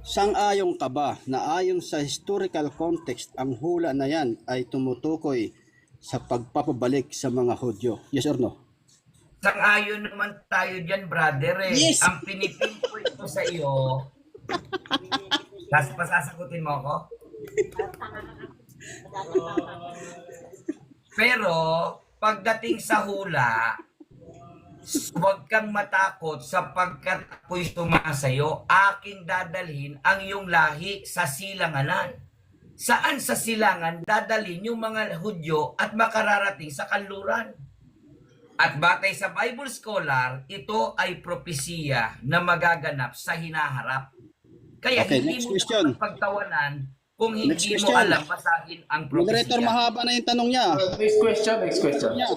Sang-ayon ka ba na ayon sa historical context ang hula na yan ay tumutukoy sa pagpapabalik sa mga Hudyo? Yes or no? Sang-ayon naman tayo dyan, brother eh. Yes! Ang pinipinpoint ko sa iyo, pasasagutin mo ako? Pero, pagdating sa hula, huwag kang matakot sapagkat ako'y sumasayo, aking dadalhin ang iyong lahi sa silanganan. Saan sa silangan dadalhin yung mga Hudyo at makararating sa kanluran? At batay sa Bible scholar, ito ay propesiya na magaganap sa hinaharap. Kaya Okay, hindi next mo question. dapat pagtawanan kung Next hindi mo question. alam basahin ang Moderator, propesiya. mahaba na yung tanong niya. Next question. Niya.